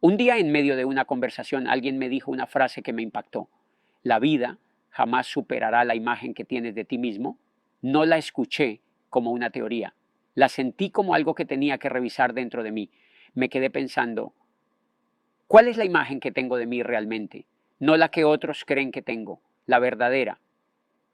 Un día en medio de una conversación alguien me dijo una frase que me impactó. La vida jamás superará la imagen que tienes de ti mismo. No la escuché como una teoría. La sentí como algo que tenía que revisar dentro de mí. Me quedé pensando, ¿cuál es la imagen que tengo de mí realmente? No la que otros creen que tengo, la verdadera,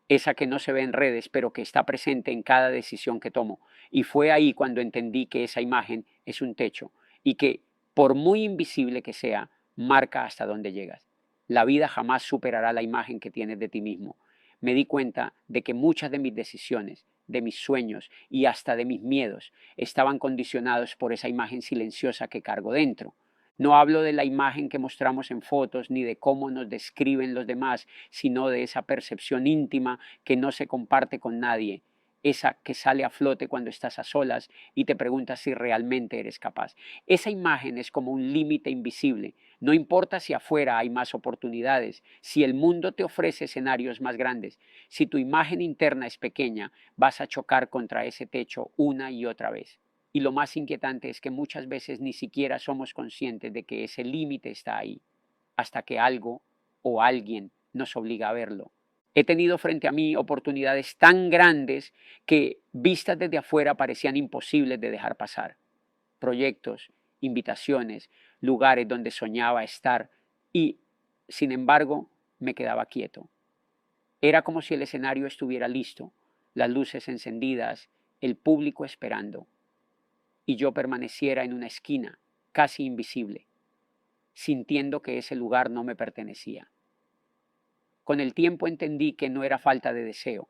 esa que no se ve en redes, pero que está presente en cada decisión que tomo. Y fue ahí cuando entendí que esa imagen es un techo y que, por muy invisible que sea, marca hasta dónde llegas. La vida jamás superará la imagen que tienes de ti mismo. Me di cuenta de que muchas de mis decisiones, de mis sueños y hasta de mis miedos estaban condicionados por esa imagen silenciosa que cargo dentro. No hablo de la imagen que mostramos en fotos ni de cómo nos describen los demás, sino de esa percepción íntima que no se comparte con nadie, esa que sale a flote cuando estás a solas y te preguntas si realmente eres capaz. Esa imagen es como un límite invisible. No importa si afuera hay más oportunidades, si el mundo te ofrece escenarios más grandes, si tu imagen interna es pequeña, vas a chocar contra ese techo una y otra vez. Y lo más inquietante es que muchas veces ni siquiera somos conscientes de que ese límite está ahí, hasta que algo o alguien nos obliga a verlo. He tenido frente a mí oportunidades tan grandes que vistas desde afuera parecían imposibles de dejar pasar. Proyectos, invitaciones, lugares donde soñaba estar y, sin embargo, me quedaba quieto. Era como si el escenario estuviera listo, las luces encendidas, el público esperando, y yo permaneciera en una esquina, casi invisible, sintiendo que ese lugar no me pertenecía. Con el tiempo entendí que no era falta de deseo,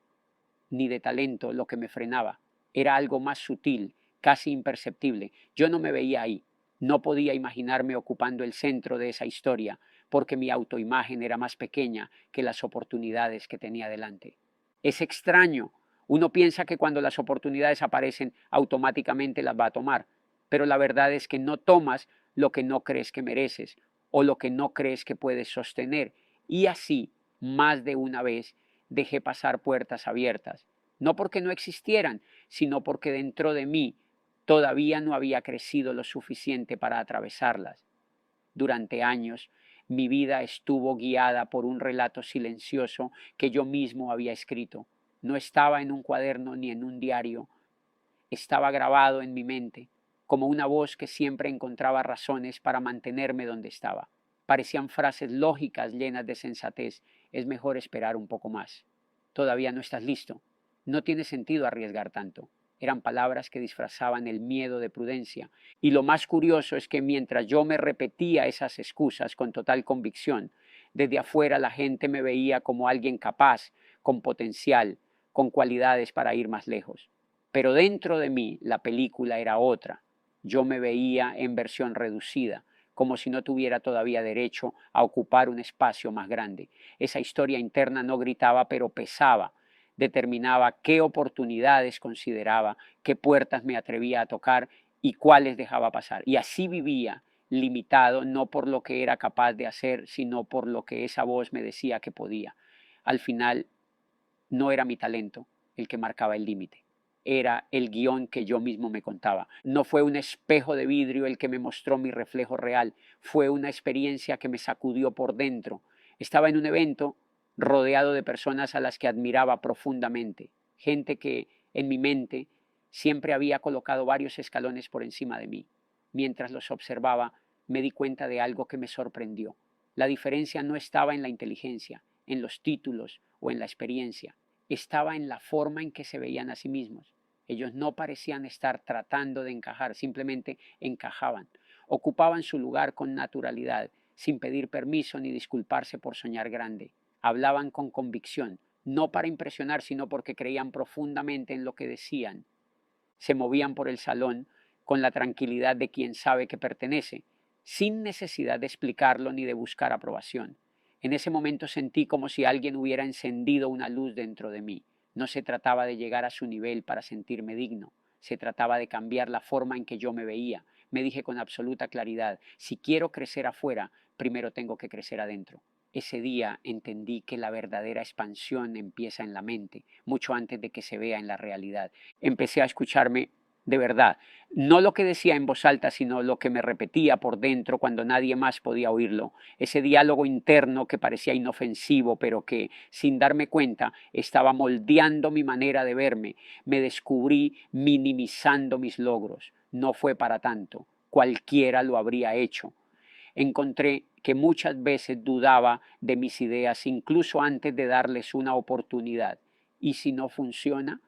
ni de talento lo que me frenaba, era algo más sutil, casi imperceptible. Yo no me veía ahí, no podía imaginarme ocupando el centro de esa historia, porque mi autoimagen era más pequeña que las oportunidades que tenía delante. Es extraño, uno piensa que cuando las oportunidades aparecen automáticamente las va a tomar, pero la verdad es que no tomas lo que no crees que mereces o lo que no crees que puedes sostener, y así, más de una vez, dejé pasar puertas abiertas, no porque no existieran, sino porque dentro de mí todavía no había crecido lo suficiente para atravesarlas. Durante años, mi vida estuvo guiada por un relato silencioso que yo mismo había escrito. No estaba en un cuaderno ni en un diario, estaba grabado en mi mente, como una voz que siempre encontraba razones para mantenerme donde estaba. Parecían frases lógicas llenas de sensatez. Es mejor esperar un poco más. Todavía no estás listo. No tiene sentido arriesgar tanto. Eran palabras que disfrazaban el miedo de prudencia. Y lo más curioso es que mientras yo me repetía esas excusas con total convicción, desde afuera la gente me veía como alguien capaz, con potencial, con cualidades para ir más lejos. Pero dentro de mí la película era otra. Yo me veía en versión reducida, como si no tuviera todavía derecho a ocupar un espacio más grande. Esa historia interna no gritaba, pero pesaba. Determinaba qué oportunidades consideraba, qué puertas me atrevía a tocar y cuáles dejaba pasar. Y así vivía, limitado no por lo que era capaz de hacer, sino por lo que esa voz me decía que podía. Al final, no era mi talento el que marcaba el límite, era el guión que yo mismo me contaba. No fue un espejo de vidrio el que me mostró mi reflejo real, fue una experiencia que me sacudió por dentro. Estaba en un evento rodeado de personas a las que admiraba profundamente, gente que en mi mente siempre había colocado varios escalones por encima de mí. Mientras los observaba, me di cuenta de algo que me sorprendió. La diferencia no estaba en la inteligencia, en los títulos o en la experiencia, estaba en la forma en que se veían a sí mismos. Ellos no parecían estar tratando de encajar, simplemente encajaban. Ocupaban su lugar con naturalidad, sin pedir permiso ni disculparse por soñar grande. Hablaban con convicción, no para impresionar, sino porque creían profundamente en lo que decían. Se movían por el salón con la tranquilidad de quien sabe que pertenece, sin necesidad de explicarlo ni de buscar aprobación. En ese momento sentí como si alguien hubiera encendido una luz dentro de mí. No se trataba de llegar a su nivel para sentirme digno, se trataba de cambiar la forma en que yo me veía. Me dije con absoluta claridad, si quiero crecer afuera, primero tengo que crecer adentro. Ese día entendí que la verdadera expansión empieza en la mente, mucho antes de que se vea en la realidad. Empecé a escucharme de verdad. No lo que decía en voz alta, sino lo que me repetía por dentro cuando nadie más podía oírlo. Ese diálogo interno que parecía inofensivo, pero que, sin darme cuenta, estaba moldeando mi manera de verme. Me descubrí minimizando mis logros. No fue para tanto. Cualquiera lo habría hecho. Encontré que muchas veces dudaba de mis ideas, incluso antes de darles una oportunidad. ¿Y si no funciona?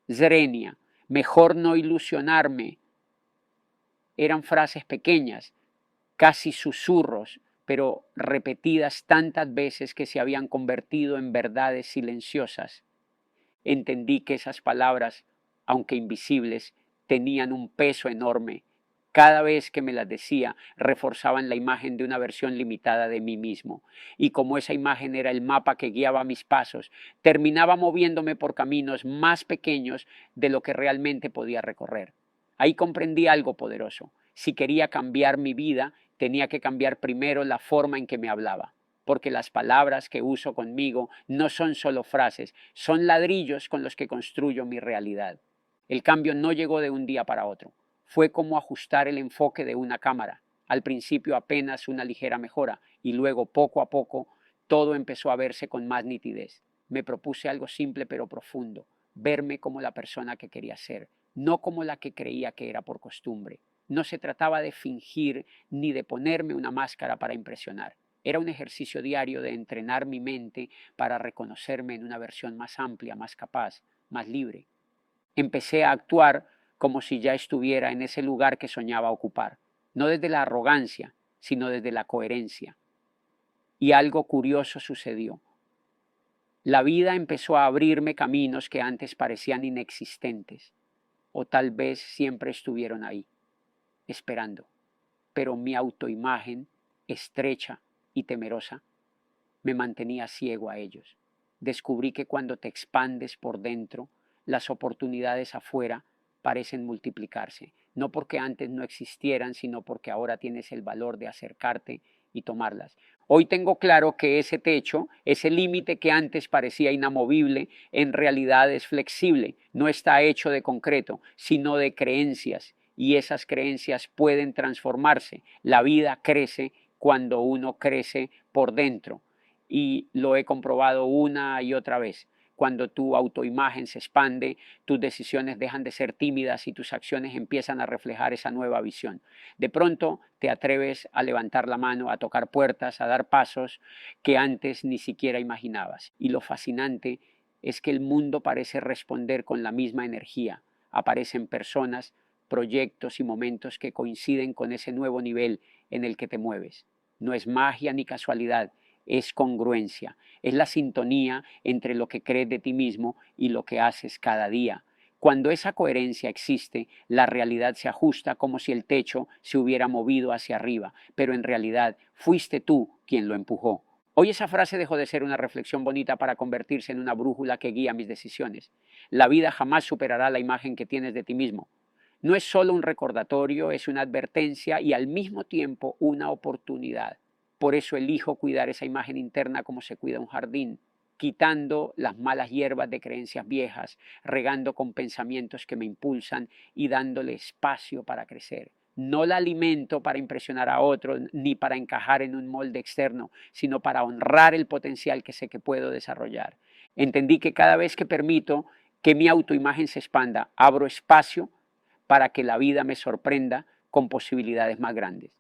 Zrenia, mejor no ilusionarme. Eran frases pequeñas, casi susurros, pero repetidas tantas veces que se habían convertido en verdades silenciosas. Entendí que esas palabras, aunque invisibles, tenían un peso enorme. Cada vez que me las decía, reforzaban la imagen de una versión limitada de mí mismo. Y como esa imagen era el mapa que guiaba mis pasos, terminaba moviéndome por caminos más pequeños de lo que realmente podía recorrer. Ahí comprendí algo poderoso. Si quería cambiar mi vida, tenía que cambiar primero la forma en que me hablaba, porque las palabras que uso conmigo no son solo frases, son ladrillos con los que construyo mi realidad. El cambio no llegó de un día para otro. Fue como ajustar el enfoque de una cámara. Al principio apenas una ligera mejora y luego poco a poco todo empezó a verse con más nitidez. Me propuse algo simple pero profundo, verme como la persona que quería ser, no como la que creía que era por costumbre. No se trataba de fingir ni de ponerme una máscara para impresionar. Era un ejercicio diario de entrenar mi mente para reconocerme en una versión más amplia, más capaz, más libre. Empecé a actuar como si ya estuviera en ese lugar que soñaba ocupar, no desde la arrogancia, sino desde la coherencia. Y algo curioso sucedió. La vida empezó a abrirme caminos que antes parecían inexistentes, o tal vez siempre estuvieron ahí, esperando. Pero mi autoimagen, estrecha y temerosa, me mantenía ciego a ellos. Descubrí que cuando te expandes por dentro, las oportunidades afuera parecen multiplicarse, no porque antes no existieran, sino porque ahora tienes el valor de acercarte y tomarlas. Hoy tengo claro que ese techo, ese límite que antes parecía inamovible, en realidad es flexible, no está hecho de concreto, sino de creencias, y esas creencias pueden transformarse. La vida crece cuando uno crece por dentro, y lo he comprobado una y otra vez. Cuando tu autoimagen se expande, tus decisiones dejan de ser tímidas y tus acciones empiezan a reflejar esa nueva visión. De pronto te atreves a levantar la mano, a tocar puertas, a dar pasos que antes ni siquiera imaginabas. Y lo fascinante es que el mundo parece responder con la misma energía. Aparecen personas, proyectos y momentos que coinciden con ese nuevo nivel en el que te mueves. No es magia ni casualidad, es congruencia, es la sintonía entre lo que crees de ti mismo y lo que haces cada día. Cuando esa coherencia existe, la realidad se ajusta como si el techo se hubiera movido hacia arriba, pero en realidad fuiste tú quien lo empujó. Hoy esa frase dejó de ser una reflexión bonita para convertirse en una brújula que guía mis decisiones. La vida jamás superará la imagen que tienes de ti mismo. No es solo un recordatorio, es una advertencia y al mismo tiempo una oportunidad. Por eso elijo cuidar esa imagen interna como se cuida un jardín, quitando las malas hierbas de creencias viejas, regando con pensamientos que me impulsan y dándole espacio para crecer. No la alimento para impresionar a otros ni para encajar en un molde externo, sino para honrar el potencial que sé que puedo desarrollar. Entendí que cada vez que permito que mi autoimagen se expanda, abro espacio para que la vida me sorprenda con posibilidades más grandes.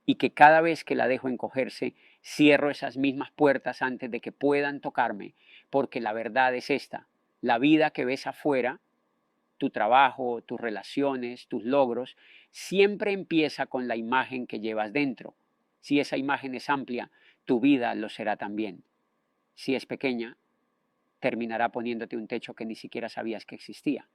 Y que cada vez que la dejo encogerse, cierro esas mismas puertas antes de que puedan tocarme, porque la verdad es esta: la vida que ves afuera, tu trabajo, tus relaciones, tus logros, siempre empieza con la imagen que llevas dentro. Si esa imagen es amplia, tu vida lo será también. Si es pequeña, terminará poniéndote un techo que ni siquiera sabías que existía.